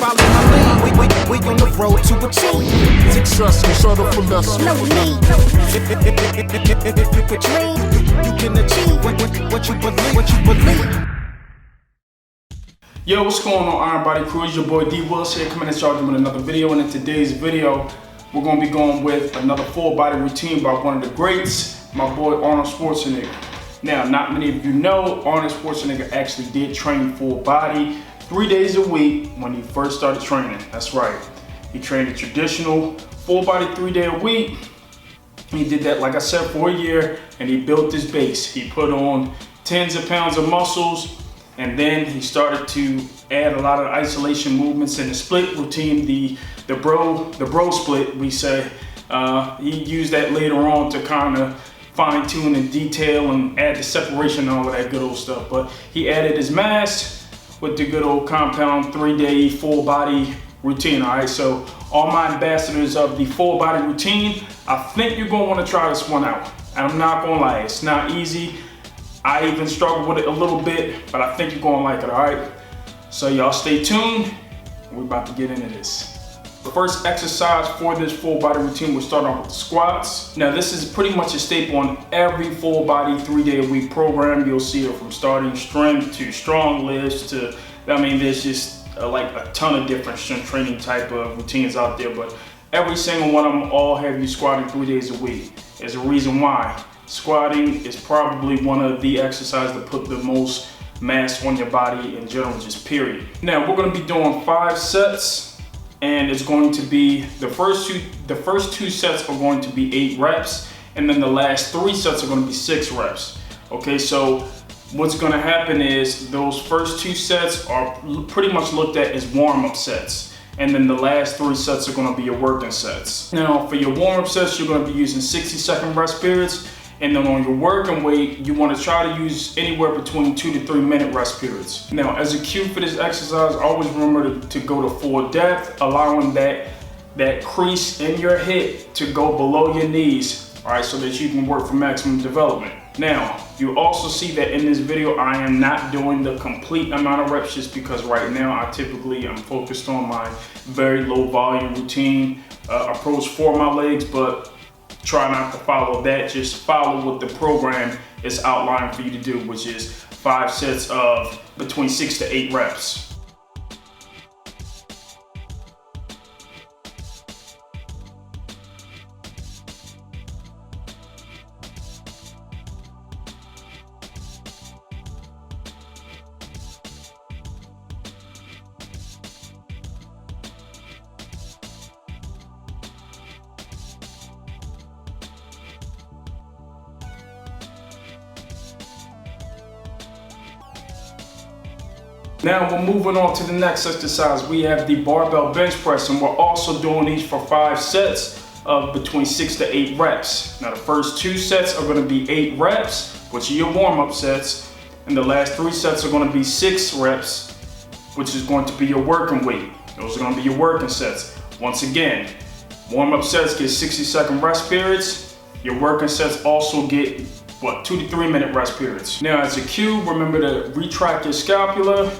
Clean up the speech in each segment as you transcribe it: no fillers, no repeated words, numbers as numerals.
follow my lead. We on the road to achieve success and settle for less. no need. If you could dream, you can achieve what you believe. Yo, what's going on, Iron Body Crew? It's your boy D Willis here, coming at y'all with another video. And in today's video, we're going to be going with another full body routine by one of the greats, my boy Arnold Schwarzenegger. Now, not many of you know, Arnold Schwarzenegger actually did train full body 3 days a week when he first started training. That's right. He trained a traditional full body 3 day a week. He did that, like I said, for a year, and he built his base. He put on tens of pounds of muscles, and then he started to add a lot of isolation movements in the split routine, the bro split, we say. He used that later on to kind of fine tune and detail and add the separation and all of that good old stuff. But he added his mass with the good old compound 3 day full body routine. All right, so all my ambassadors of the full body routine, I think you're gonna want to try this one out. And I'm not gonna lie, it's not easy. I even struggle with it a little bit, but I think you're gonna like it, all right? So y'all stay tuned, we're about to get into this. The first exercise for this full body routine, we'll start off with the squats. Now this is pretty much a staple on every full body 3 day a week program. You'll see it from starting strength to strong lifts to, I mean, there's just like a ton of different strength training type of routines out there, but every single one of them all have you squatting 3 days a week. There's a reason why. Squatting is probably one of the exercises that put the most mass on your body in general, just period. Now we're going to be doing 5 sets, and it's going to be the first two sets are going to be 8 reps, and then the last 3 sets are going to be 6 reps. Okay, so what's going to happen is those first 2 sets are pretty much looked at as warm-up sets. And then the last 3 sets are going to be your working sets. Now for your warm-up sets, you're going to be using 60-second rest periods. And then on your working weight, you want to try to use anywhere between 2 to 3 minute rest periods. Now as a cue for this exercise, always remember to go to full depth, allowing that crease in your hip to go below your knees, all right, so that you can work for maximum development. Now, you also see that in this video, I am not doing the complete amount of reps just because right now I typically am focused on my very low volume routine approach for my legs, but try not to follow that. Just follow what the program is outlined for you to do, which is 5 sets of between 6 to 8 reps. Now we're moving on to the next exercise. We have the barbell bench press, and we're also doing these for 5 sets of between 6 to 8 reps. Now the first 2 sets are going to be 8 reps, which are your warm-up sets, and the last 3 sets are going to be 6 reps, which is going to be your working weight. Those are going to be your working sets. Once again, warm-up sets get 60-second rest periods. Your working sets also get 2 to 3 minute rest periods. Now as a cue, remember to retract your scapula,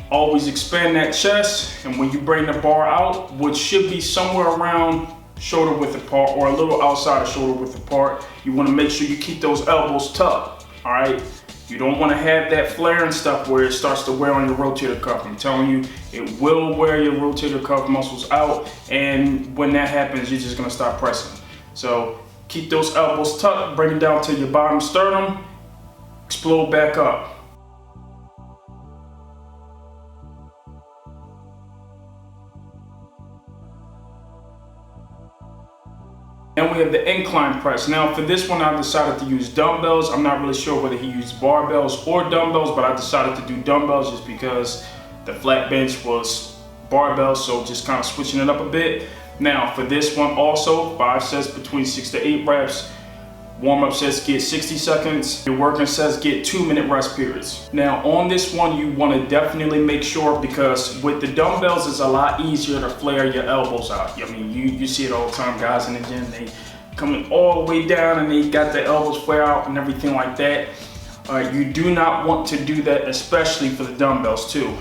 always expand that chest, and when you bring the bar out, which should be somewhere around shoulder width apart or a little outside of shoulder width apart, you want to make sure you keep those elbows tucked, all right? You don't want to have that flare and stuff where it starts to wear on your rotator cuff. I'm telling you, it will wear your rotator cuff muscles out, and when that happens, you're just going to stop pressing. So keep those elbows tucked, bring it down to your bottom sternum, explode back up. And we have the incline press. Now for this one, I decided to use dumbbells. I'm not really sure whether he used barbells or dumbbells, but I decided to do dumbbells just because the flat bench was barbells, so just kind of switching it up a bit. Now for this one also, 5 sets between 6 to 8 reps. Warm-up sets get 60 seconds. Your working sets get 2 minute rest periods. Now on this one, you want to definitely make sure, because with the dumbbells, it's a lot easier to flare your elbows out. I mean, you see it all the time, guys in the gym, they coming all the way down and they got their elbows flare out and everything like that. You do not want to do that, especially for the dumbbells too.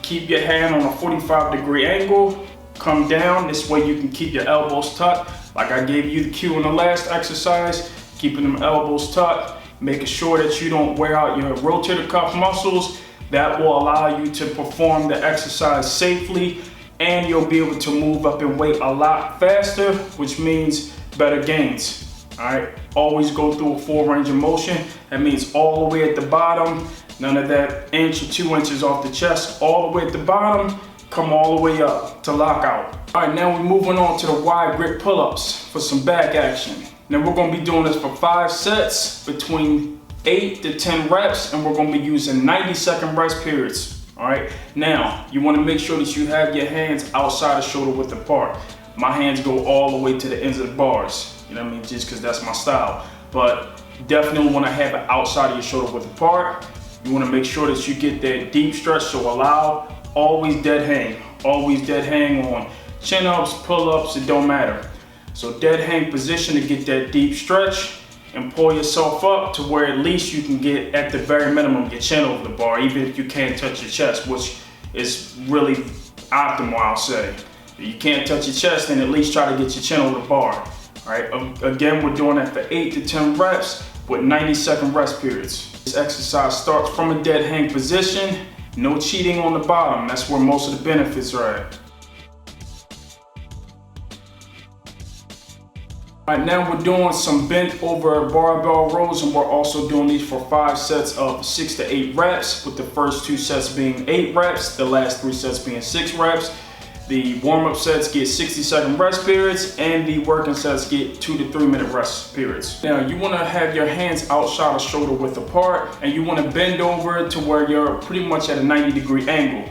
keep your hand on a 45-degree angle, come down. This way you can keep your elbows tucked. Like I gave you the cue in the last exercise, keeping them elbows tucked, making sure that you don't wear out your rotator cuff muscles. That will allow you to perform the exercise safely, and you'll be able to move up in weight a lot faster, which means better gains. All right, always go through a full range of motion. That means all the way at the bottom, none of that inch or 2 inches off the chest, all the way at the bottom, come all the way up to lockout. All right, now we're moving on to the wide grip pull-ups for some back action. Now we're gonna be doing this for 5 sets between 8 to 10 reps, and we're gonna be using 90-second rest periods. All right, now you wanna make sure that you have your hands outside of shoulder width apart. My hands go all the way to the ends of the bars. You know what I mean? Just because that's my style. But definitely want to have it outside of your shoulder width apart. You want to make sure that you get that deep stretch. So allow always dead hang. Always dead hang on chin ups, pull ups, it don't matter. So dead hang position to get that deep stretch and pull yourself up to where at least you can get at the very minimum your chin over the bar, even if you can't touch your chest, which is really optimal, I'll say. If you can't touch your chest, then at least try to get your chin over the bar. All right, again, we're doing that for 8 to 10 reps with 90-second rest periods. This exercise starts from a dead hang position, no cheating on the bottom. That's where most of the benefits are at. All right, now we're doing some bent over barbell rows, and we're also doing these for 5 sets of 6 to 8 reps, with the first 2 sets being 8 reps, the last 3 sets being 6 reps. The warm-up sets get 60-second rest periods, and the working sets get 2 to 3 minute rest periods. Now, you wanna have your hands outside of shoulder width apart, and you wanna bend over to where you're pretty much at a 90-degree angle.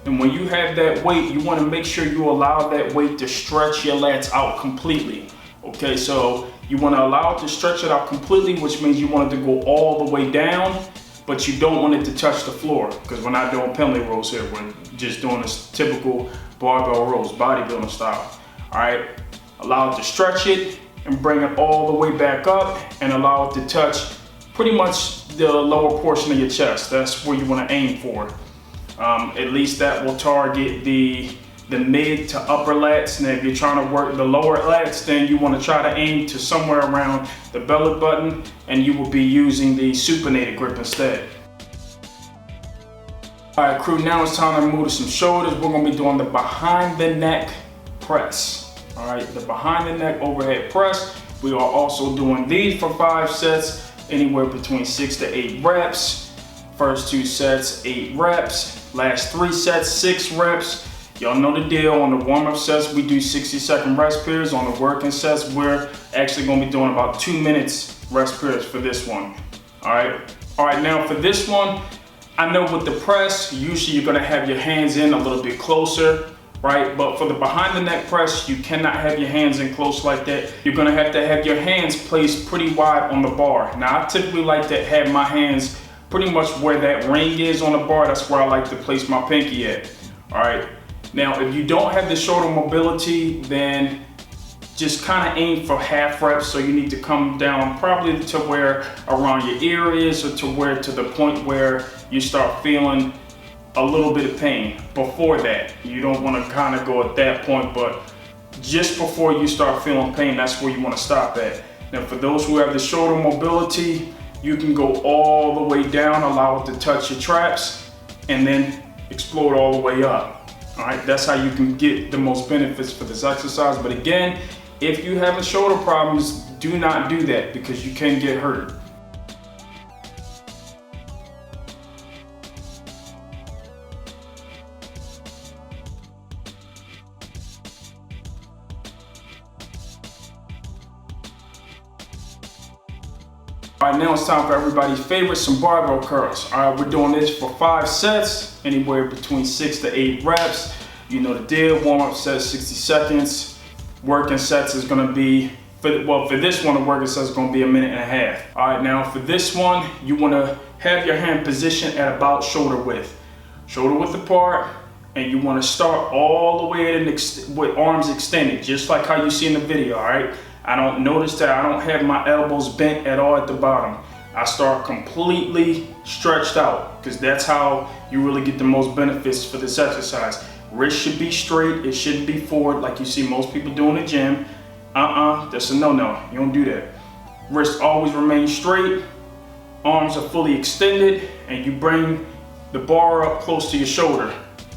And when you have that weight, you wanna make sure you allow that weight to stretch your lats out completely. Okay, so you wanna allow it to stretch it out completely, which means you want it to go all the way down, but you don't want it to touch the floor, because we're not doing penalty rows here. We're just doing this typical barbell rows, bodybuilding style. All right, allow it to stretch it and bring it all the way back up, and allow it to touch pretty much the lower portion of your chest. That's where you want to aim for. At least that will target the mid to upper lats. Now if you're trying to work the lower lats, then you want to try to aim to somewhere around the belly button, and you will be using the supinated grip instead. All right, crew, now it's time to move to some shoulders. We're gonna be doing the behind the neck press. All right, the behind the neck overhead press. We are also doing these for 5 sets, anywhere between 6 to 8 reps. First 2 sets, 8 reps. Last 3 sets, 6 reps. Y'all know the deal. On the warm-up sets, we do 60-second rest periods. On the working sets, we're actually gonna be doing about 2 minutes rest periods for this one. All right, now for this one, I know with the press, usually you're gonna have your hands in a little bit closer, right? But for the behind the neck press, you cannot have your hands in close like that. You're gonna have to have your hands placed pretty wide on the bar. Now, I typically like to have my hands pretty much where that ring is on the bar. That's where I like to place my pinky at, all right? Now, if you don't have the shoulder mobility, then just kind of aim for half reps. So you need to come down probably to where around your ear is, or to the point where you start feeling a little bit of pain. Before that, you don't want to kind of go at that point, but just before you start feeling pain, that's where you want to stop at. Now, for those who have the shoulder mobility, you can go all the way down, allow it to touch your traps, and then explode all the way up. All right, that's how you can get the most benefits for this exercise. But again, if you have shoulder problems, do not do that, because you can get hurt. All right, now it's time for everybody's favorite, some barbell curls. All right, we're doing this for 5 sets, anywhere between 6 to 8 reps. You know the deal. Warm-up set 60 seconds. Working sets is gonna be, for this one, the working set is gonna be 1.5 minutes. All right, now for this one, you wanna have your hand positioned at about shoulder width apart, and you wanna start all the way with arms extended, just like how you see in the video, all right? I don't notice that I don't have my elbows bent at all at the bottom. I start completely stretched out, because that's how you really get the most benefits for this exercise. Wrist should be straight, it shouldn't be forward like you see most people do in the gym. That's a no-no, you don't do that. Wrist always remain straight, arms are fully extended, and you bring the bar up close to your shoulder.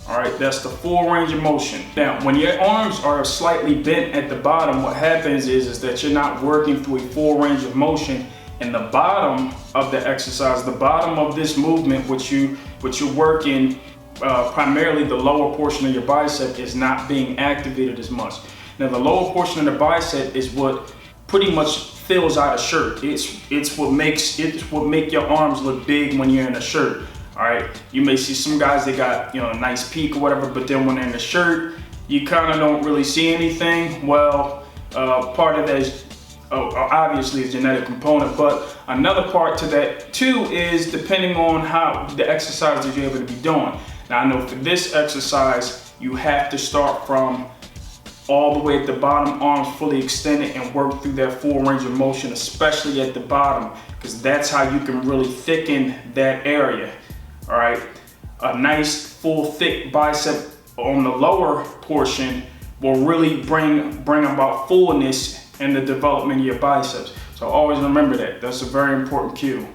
All right, that's the full range of motion. Now, when your arms are slightly bent at the bottom, what happens is that you're not working through a full range of motion. And the bottom of the exercise, the bottom of this movement, which you're working, primarily the lower portion of your bicep, is not being activated as much. Now, the lower portion of the bicep is what pretty much fills out a shirt. It's what makes your arms look big when you're in a shirt. All right, you may see some guys that got, a nice peak or whatever, but then when they're in the shirt, you kind of don't really see anything. Well, part of that is obviously a genetic component, but another part to that too is depending on how the exercise that you're able to be doing. Now, I know for this exercise, you have to start from all the way at the bottom, arms fully extended, and work through that full range of motion, especially at the bottom, because that's how you can really thicken that area. All right, a nice full thick bicep on the lower portion will really bring about fullness in the development of your biceps. So always remember that. That's a very important cue.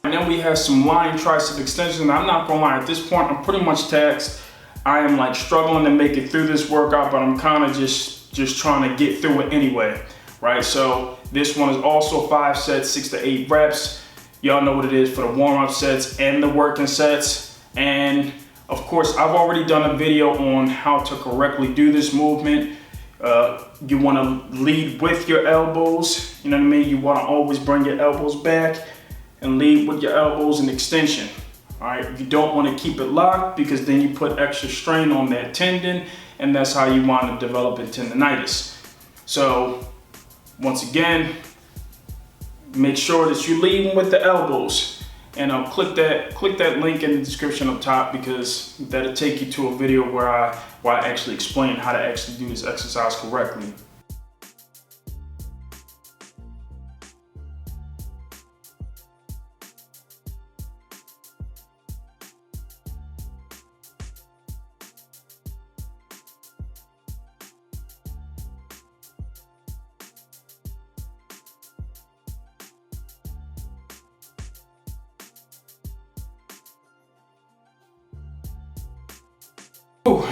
And then we have some lying tricep extensions. I'm not gonna lie, at this point, I'm pretty much taxed. I am like struggling to make it through this workout, but I'm kind of just trying to get through it anyway, right? So this one is also 5 sets, 6 to 8 reps. Y'all know what it is for the warm-up sets and the working sets. And of course, I've already done a video on how to correctly do this movement. You want to lead with your elbows, you know what I mean? You want to always bring your elbows back and lead with your elbows in extension. All right, you don't want to keep it locked because then you put extra strain on that tendon, and that's how you want to develop a tendonitis. So once again, make sure that you're leading with the elbows, and I'll click that link in the description up top because that'll take you to a video where I actually explain how to actually do this exercise correctly.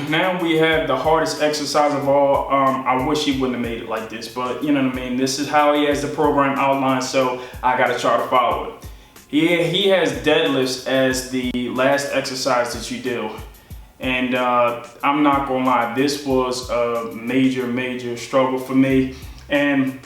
Now we have the hardest exercise of all. I wish he wouldn't have made it like this, but you know what I mean? This is how he has the program outlined, so I gotta try to follow it. He has deadlifts as the last exercise that you do. And I'm not gonna lie, this was a major struggle for me. And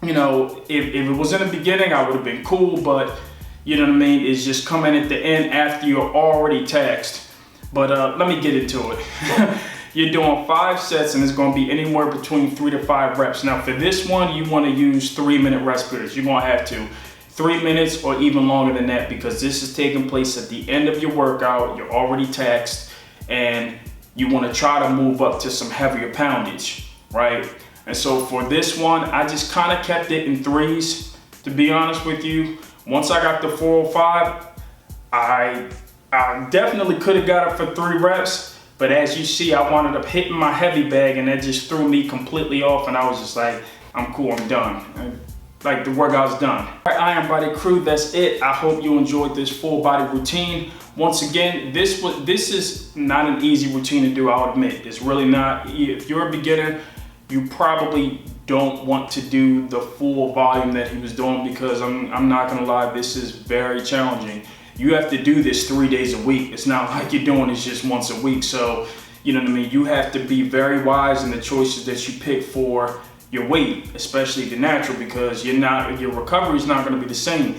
you know, if it was in the beginning, I would have been cool, but you know what I mean? It's just coming at the end after you're already taxed. But let me get into it. You're doing 5 sets and it's gonna be anywhere between 3 to 5 reps. Now for this one, you wanna use 3-minute rest periods. You're gonna have to. 3 minutes or even longer than that, because this is taking place at the end of your workout. You're already taxed and you wanna try to move up to some heavier poundage, right? And so for this one, I just kinda kept it in 3s, to be honest with you. Once I got the 405, I definitely could have got it for 3 reps, but as you see, I wound up hitting my heavy bag and that just threw me completely off, and I was just like, I'm cool, I'm done. Like, the workout's done. All right, Iron Body crew, that's it. I hope you enjoyed this full body routine. Once again, this is not an easy routine to do, I'll admit. It's really not. If you're a beginner, you probably don't want to do the full volume that he was doing, because I'm not gonna lie, this is very challenging. You have to do this 3 days a week. It's not like you're doing this just once a week. So, you know what I mean? You have to be very wise in the choices that you pick for your weight, especially the natural, because your recovery is not gonna be the same.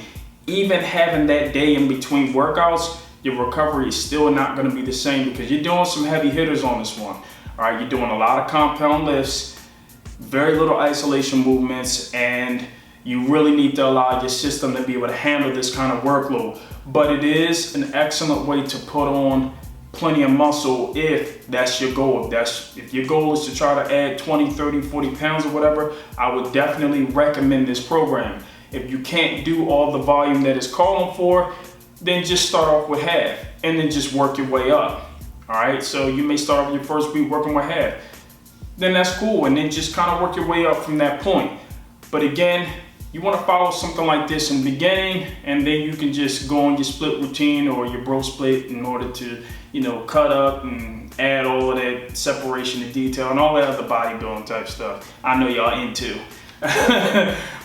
Even having that day in between workouts, your recovery is still not gonna be the same, because you're doing some heavy hitters on this one. All right, you're doing a lot of compound lifts, very little isolation movements, and you really need to allow your system to be able to handle this kind of workload. But it is an excellent way to put on plenty of muscle if that's your goal. If your goal is to try to add 20, 30, 40 pounds or whatever, I would definitely recommend this program. If you can't do all the volume that it's calling for, then just start off with half and then just work your way up. All right, so you may start off your first week working with half. Then that's cool, and then just kind of work your way up from that point. But again, you want to follow something like this in the beginning, and then you can just go on your split routine or your bro split in order to, you know, cut up and add all of that separation and detail and all that other bodybuilding type stuff I know y'all into.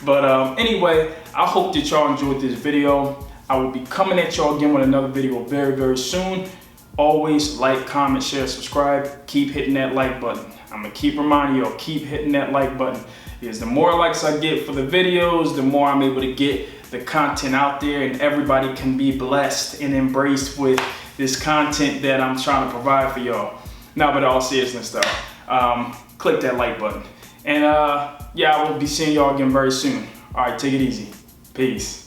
But anyway, I hope that y'all enjoyed this video. I will be coming at y'all again with another video very, very soon. Always like, comment, share, subscribe. Keep hitting that like button. I'm gonna keep reminding y'all, keep hitting that like button. Because the more likes I get for the videos, the more I'm able to get the content out there, and everybody can be blessed and embraced with this content that I'm trying to provide for y'all. Now, but all seriousness though, click that like button. And yeah, I will be seeing y'all again very soon. All right, take it easy. Peace.